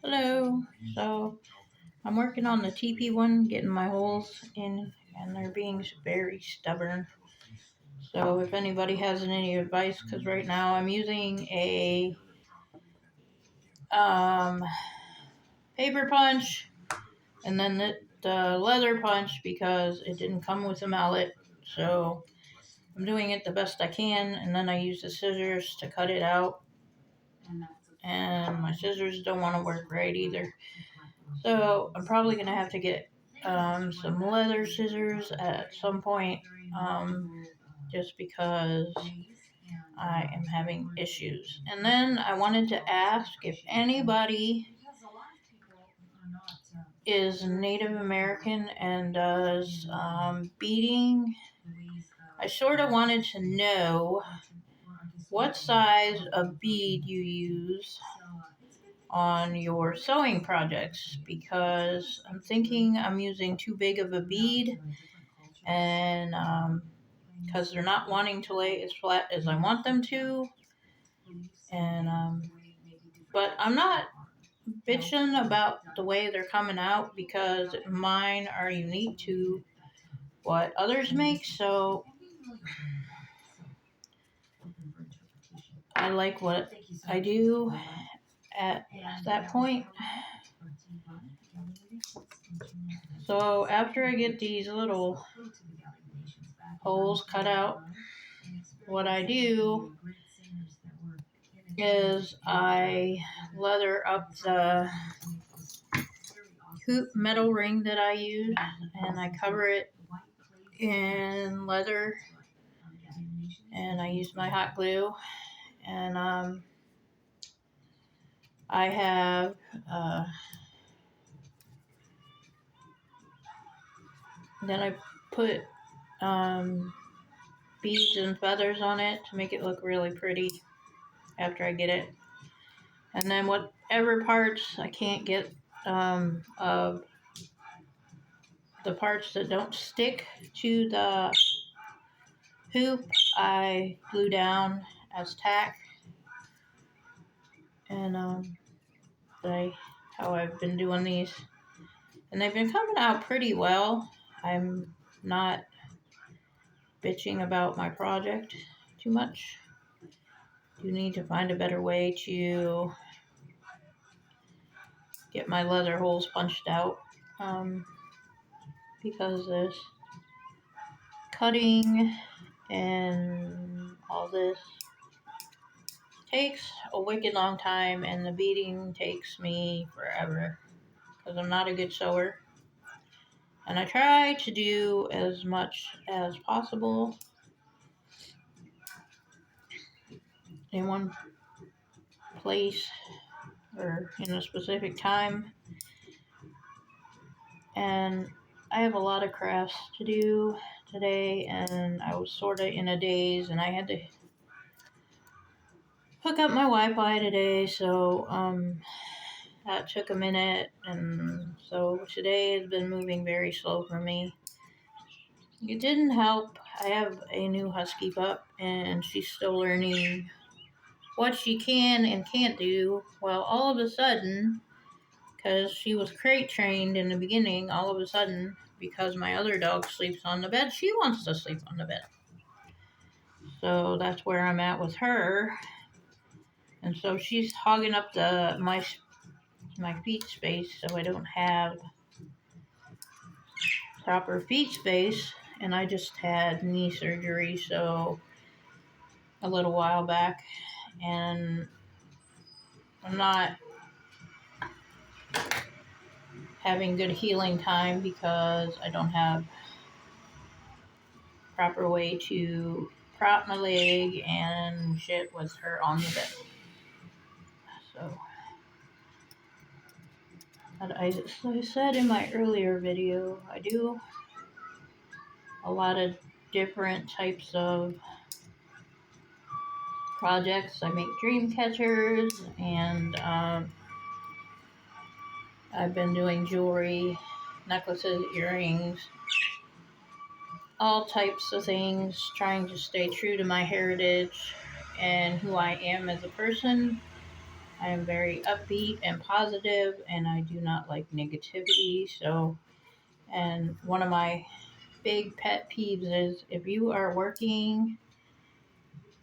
Hello. So I'm working on the TP one, getting my holes in, and they're being very stubborn. So if anybody has any advice, because right now I'm using a paper punch and then the leather punch because it didn't come with a mallet. So I'm doing it the best I can, and then I use the scissors to cut it out. And my scissors don't want to work right either. So I'm probably going to have to get some leather scissors at some point, just because I am having issues. And then I wanted to ask if anybody is Native American and does beading. I sort of wanted to know what size of bead you use on your sewing projects, because I'm thinking I'm using too big of a bead, and because they're not wanting to lay as flat as I want them to, and but I'm not bitching about the way they're coming out because mine are unique to what others make, so I like what I do at that point. So after I get these little holes cut out, what I do is I leather up the hoop metal ring that I use, and I cover it in leather, and I use my hot glue, and I have then I put beads and feathers on it to make it look really pretty after I get it. And then whatever parts I can't get of the parts that don't stick to the hoop, I glue down as tack. And how I've been doing these. And they've been coming out pretty well. I'm not bitching about my project too much. Do need to find a better way to get my leather holes punched out, because this cutting and all this takes a wicked long time, and the beading takes me forever because I'm not a good sewer. And I try to do as much as possible in one place or in a specific time. And I have a lot of crafts to do today, and I was sort of in a daze, and I had to hook up my Wi-Fi today, so that took a minute, and so today has been moving very slow for me. It didn't help. I have a new husky pup, and she's still learning what she can and can't do. Well, all of a sudden, because she was crate trained in the beginning, all of a sudden, because my other dog sleeps on the bed, she wants to sleep on the bed. So that's where I'm at with her. And so she's hogging up my feet space, so I don't have proper feet space. And I just had knee surgery so a little while back, and I'm not having good healing time because I don't have proper way to prop my leg and shit with her on the bed. So, as I said in my earlier video, I do a lot of different types of projects. I make dream catchers, and I've been doing jewelry, necklaces, earrings, all types of things, trying to stay true to my heritage and who I am as a person. I am very upbeat and positive, and I do not like negativity. So, and one of my big pet peeves is if you are working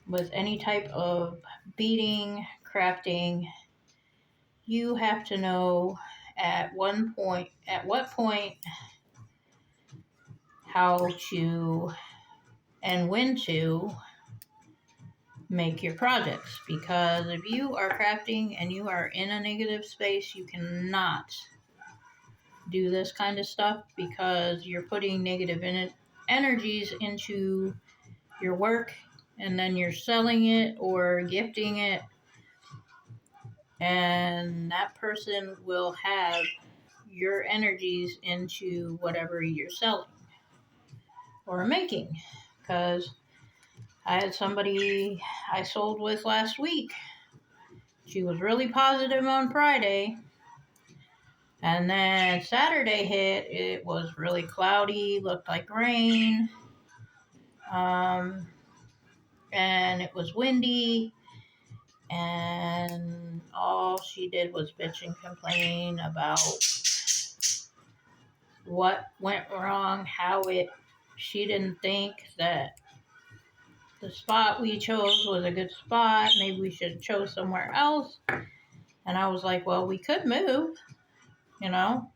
with any type of beading, crafting, you have to know at what point, how to, and when to make your projects. Because if you are crafting and you are in a negative space, you cannot do this kind of stuff because you're putting negative energies into your work, and then you're selling it or gifting it, and that person will have your energies into whatever you're selling or making. Because I had somebody I sold with last week. She was really positive on Friday, and then Saturday hit. It was really cloudy, looked like rain, um, and it was windy. And all she did was bitch and complain about what went wrong, she didn't think that the spot we chose was a good spot. Maybe we should have chose somewhere else. And I was like, well, we could move, you know,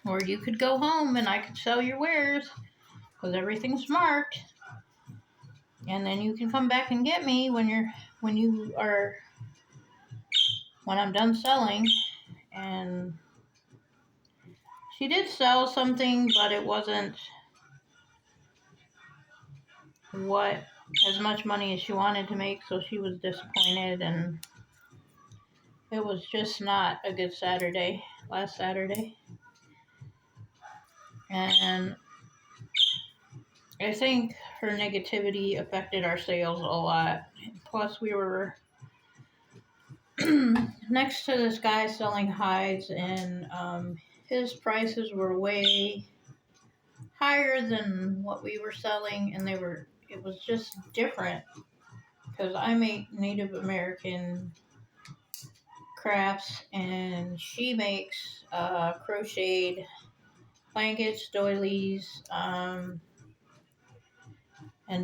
or you could go home and I could sell your wares because everything's marked. And then you can come back and get me when I'm done selling. And she did sell something, but it wasn't what as much money as she wanted to make, so she was disappointed, and it was just not a good Saturday, last Saturday. And I think her negativity affected our sales a lot. Plus, we were next to this guy selling hides, and his prices were way higher than what we were selling, and it was just different because I make Native American crafts, and she makes crocheted blankets, doilies, and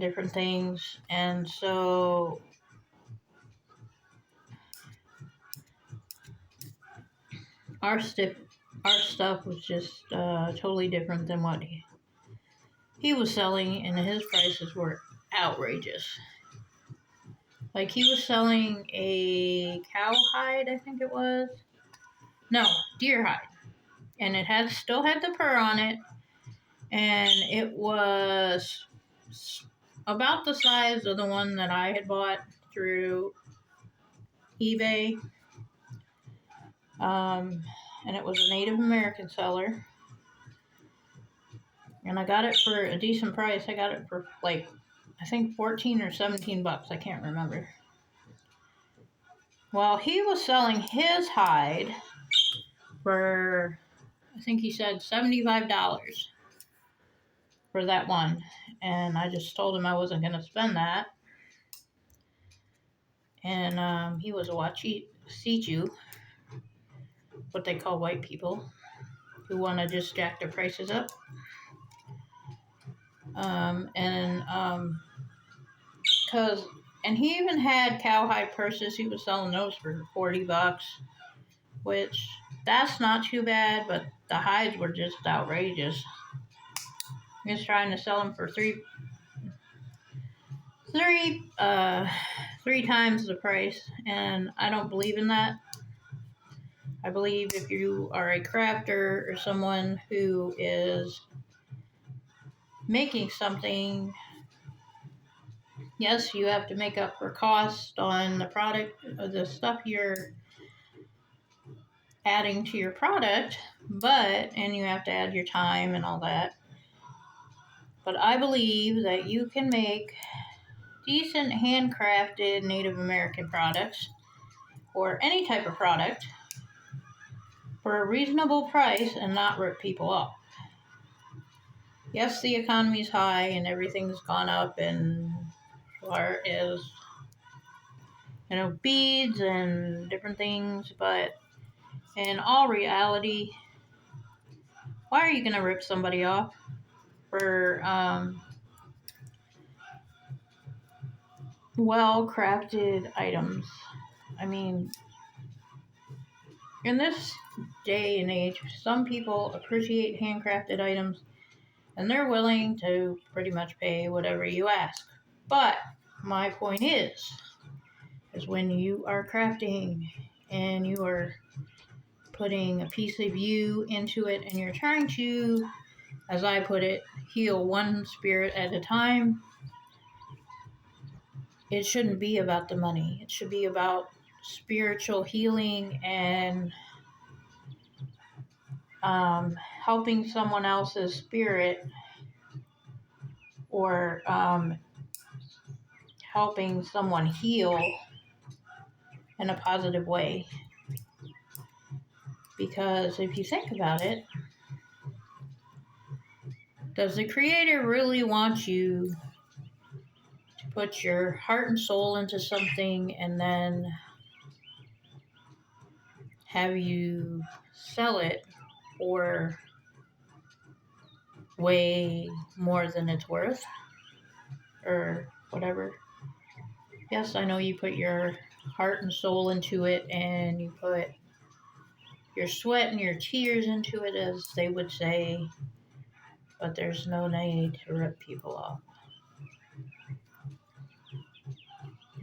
different things. And so our stuff was just totally different than what he was selling, and his prices were outrageous. Like, he was selling a cowhide, I think it was. No, deer hide. And it still had the fur on it, and it was about the size of the one that I had bought through eBay. And it was a Native American seller. And I got it for a decent price. I got it for like, I think 14 or 17 bucks. I can't remember. Well, he was selling his hide for, I think he said $75 for that one. And I just told him I wasn't going to spend that. And he was a Wachichu, what they call white people, who want to just jack their prices up. And he even had cowhide purses. He was selling those for 40 bucks, which that's not too bad, but the hides were just outrageous. He was trying to sell them for three times the price, and I don't believe in that. I believe if you are a crafter or someone who is making something, yes, you have to make up for cost on the product, the stuff you're adding to your product, and you have to add your time and all that. But I believe that you can make decent handcrafted Native American products or any type of product for a reasonable price and not rip people off. Yes, the economy's high and everything's gone up, and as far as beads and different things, but in all reality, why are you going to rip somebody off for well crafted items? I mean, in this day and age, some people appreciate handcrafted items and they're willing to pretty much pay whatever you ask. But my point is when you are crafting and you are putting a piece of you into it and you're trying to, as I put it, heal one spirit at a time, it shouldn't be about the money. It should be about spiritual healing and helping someone else's spirit, or helping someone heal in a positive way. Because if you think about it, does the Creator really want you to put your heart and soul into something and then have you sell it for way more than it's worth or whatever? Yes, I know you put your heart and soul into it and you put your sweat and your tears into it, as they would say, but there's no need to rip people off.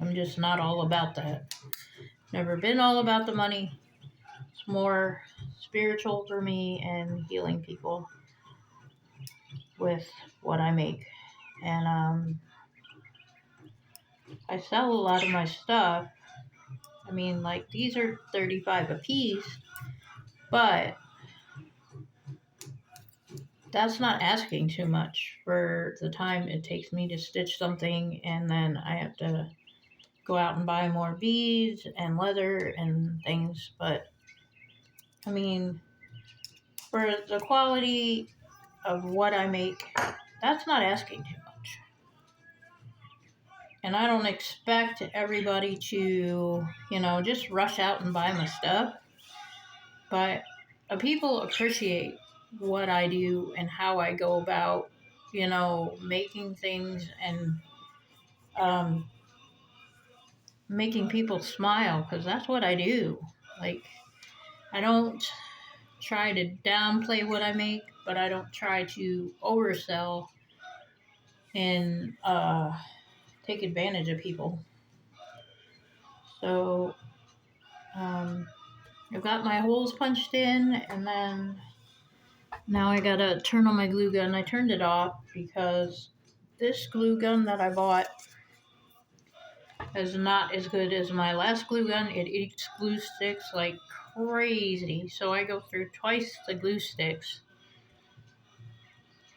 I'm just not all about that. Never been all about the money. It's more spiritual for me and healing people with what I make. And I sell a lot of my stuff. I mean, like, these are $35 a piece, but that's not asking too much for the time it takes me to stitch something, and then I have to go out and buy more beads and leather and things. But I mean, for the quality of what I make, that's not asking too much. And I don't expect everybody to, just rush out and buy my stuff. But people appreciate what I do and how I go about, making things and making people smile, because that's what I do. Like, I don't try to downplay what I make, but I don't try to oversell and take advantage of people. So I've got my holes punched in, and then now I gotta turn on my glue gun. I turned it off because this glue gun that I bought is not as good as my last glue gun. It eats glue sticks like crazy. So I go through twice the glue sticks.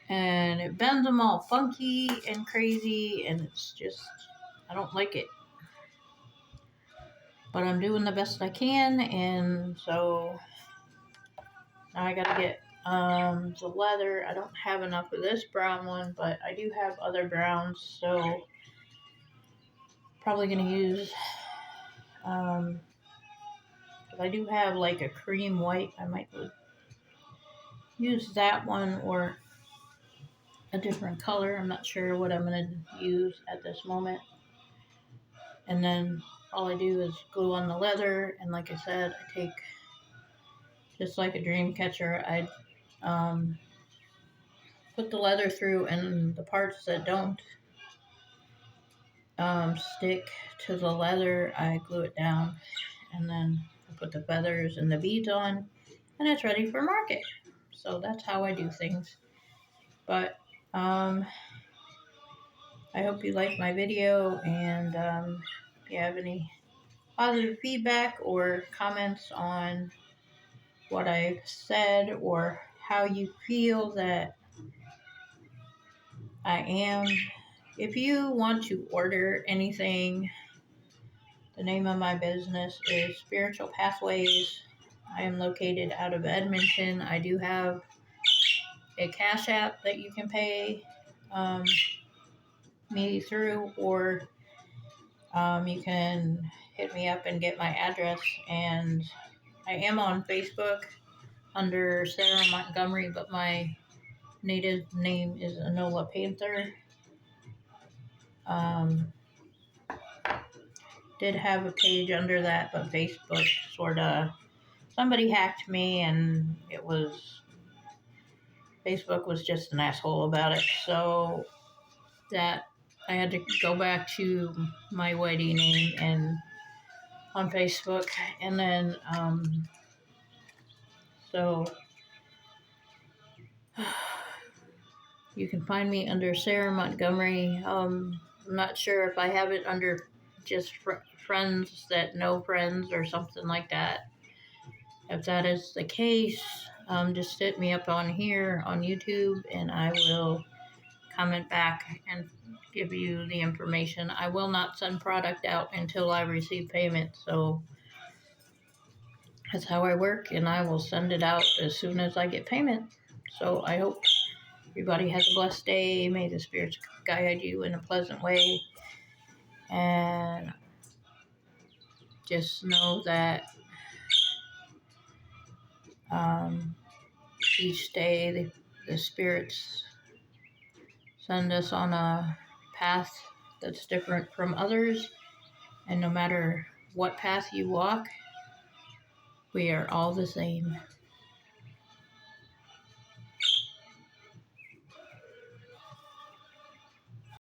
And it bends them all funky and crazy, and it's just, I don't like it. But I'm doing the best I can, and so now I gotta get the leather. I don't have enough of this brown one, but I do have other browns, so probably gonna use, if I do have like a cream white, I might use that one or a different color. I'm not sure what I'm gonna use at this moment. And then all I do is glue on the leather, and like I said, I take, just like a dream catcher, I put the leather through, and the parts that don't stick to the leather, I glue it down, and then I put the feathers and the beads on, and it's ready for market. So that's how I do things. But I hope you like my video, and if you have any positive feedback or comments on what I've said or how you feel that I am. If you want to order anything, the name of my business is Spiritual Pathways. I am located out of Edmonton. I do have a Cash App that you can pay me through, or you can hit me up and get my address. And I am on Facebook under Sarah Montgomery, but my native name is Enola Panther. Did have a page under that, but Facebook sort of, somebody hacked me, and Facebook was just an asshole about it. So that I had to go back to my wedding name and on Facebook, and then so you can find me under Sarah Montgomery. I'm not sure if I have it under just friends that know friends or something like that. If that is the case, just hit me up on here on YouTube, and I will comment back and give you the information. I will not send product out until I receive payment, so that's how I work, and I will send it out as soon as I get payment. So I hope everybody has a blessed day. May the spirits guide you in a pleasant way, and just know that each day the spirits send us on a path that's different from others, and no matter what path you walk, we are all the same.